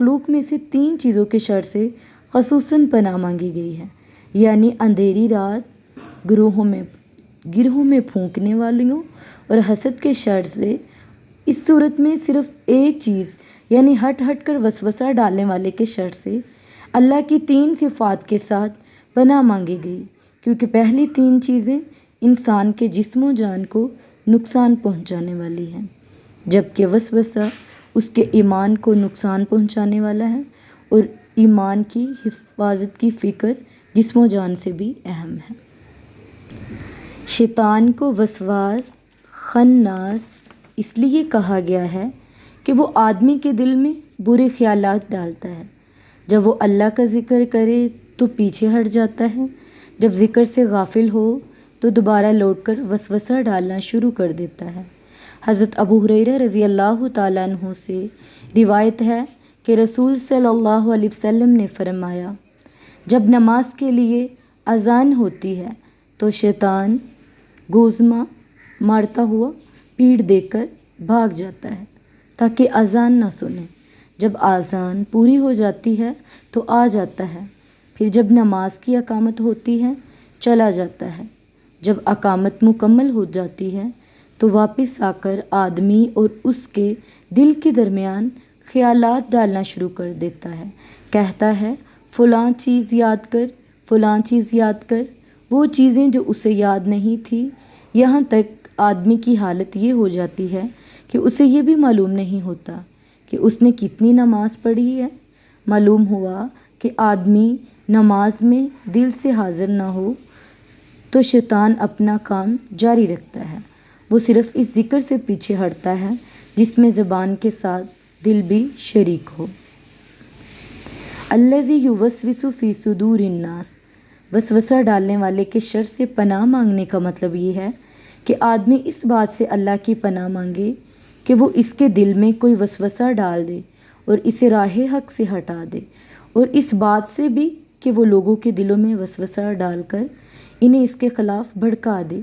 مخلوق میں سے 3 چیزوں کے شر سے خصوصاً پناہ مانگی گئی ہے، یعنی اندھیری رات، گروہوں میں پھونکنے والیوں اور حسد کے شر سے۔ اس صورت میں صرف ایک چیز یعنی ہٹ کر وسوسہ ڈالنے والے کے شر سے اللہ کی 3 صفات کے ساتھ پناہ مانگی گئی، کیونکہ پہلی 3 چیزیں انسان کے جسم و جان کو نقصان پہنچانے والی ہیں، جبکہ وسوسہ اس کے ایمان کو نقصان پہنچانے والا ہے، اور ایمان کی حفاظت کی فکر جسم و جان سے بھی اہم ہے۔ شیطان کو وسواس خناس اس لیے کہا گیا ہے کہ وہ آدمی کے دل میں برے خیالات ڈالتا ہے۔ جب وہ اللہ کا ذکر کرے تو پیچھے ہٹ جاتا ہے، جب ذکر سے غافل ہو تو دوبارہ لوٹ کر وسوسہ ڈالنا شروع کر دیتا ہے۔ حضرت ابو ہریرہ رضی اللہ تعالیٰ عنہ سے روایت ہے کہ رسول صلی اللہ علیہ وسلم نے فرمایا، جب نماز کے لیے اذان ہوتی ہے تو شیطان گوزمہ مارتا ہوا پیٹھ دے کر بھاگ جاتا ہے تاکہ اذان نہ سنے۔ جب اذان پوری ہو جاتی ہے تو آ جاتا ہے، پھر جب نماز کی اقامت ہوتی ہے چلا جاتا ہے۔ جب اقامت مکمل ہو جاتی ہے تو واپس آ کر آدمی اور اس کے دل کے درمیان خیالات ڈالنا شروع کر دیتا ہے، کہتا ہے فلاں چیز یاد کر، فلاں چیز یاد کر، وہ چیزیں جو اسے یاد نہیں تھی، یہاں تک آدمی کی حالت یہ ہو جاتی ہے کہ اسے یہ بھی معلوم نہیں ہوتا کہ اس نے کتنی نماز پڑھی ہے۔ معلوم ہوا کہ آدمی نماز میں دل سے حاضر نہ ہو تو شیطان اپنا کام جاری رکھتا ہے، وہ صرف اس ذکر سے پیچھے ہٹتا ہے جس میں زبان کے ساتھ دل بھی شریک ہو۔ الذی یوسوس فی صدور الناس، وسوسہ ڈالنے والے کے شر سے پناہ مانگنے کا مطلب یہ ہے کہ آدمی اس بات سے اللہ کی پناہ مانگے کہ وہ اس کے دل میں کوئی وسوسہ ڈال دے اور اسے راہ حق سے ہٹا دے، اور اس بات سے بھی کہ وہ لوگوں کے دلوں میں وسوسہ ڈال کر انہیں اس کے خلاف بھڑکا دے،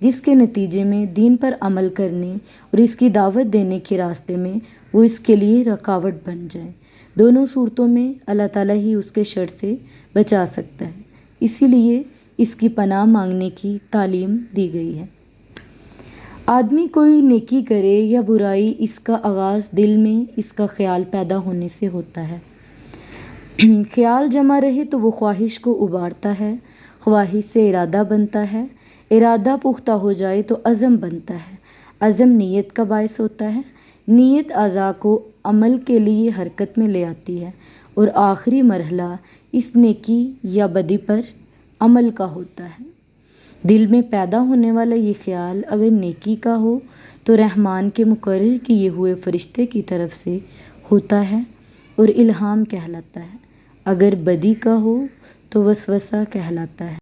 جس کے نتیجے میں دین پر عمل کرنے اور اس کی دعوت دینے کے راستے میں وہ اس کے لیے رکاوٹ بن جائے۔ دونوں صورتوں میں اللہ تعالیٰ ہی اس کے شر سے بچا سکتا ہے، اسی لیے اس کی پناہ مانگنے کی تعلیم دی گئی ہے۔ آدمی کوئی نیکی کرے یا برائی، اس کا آغاز دل میں اس کا خیال پیدا ہونے سے ہوتا ہے۔ خیال جمع رہے تو وہ خواہش کو ابھارتا ہے، خواہش سے ارادہ بنتا ہے، ارادہ پختہ ہو جائے تو عزم بنتا ہے، عزم نیت کا باعث ہوتا ہے، نیت اعضاء کو عمل کے لیے حرکت میں لے آتی ہے، اور آخری مرحلہ اس نیکی یا بدی پر عمل کا ہوتا ہے۔ دل میں پیدا ہونے والا یہ خیال اگر نیکی کا ہو تو رحمان کے مقرر کیے ہوئے فرشتے کی طرف سے ہوتا ہے اور الہام کہلاتا ہے، اگر بدی کا ہو تو وسوسہ کہلاتا ہے۔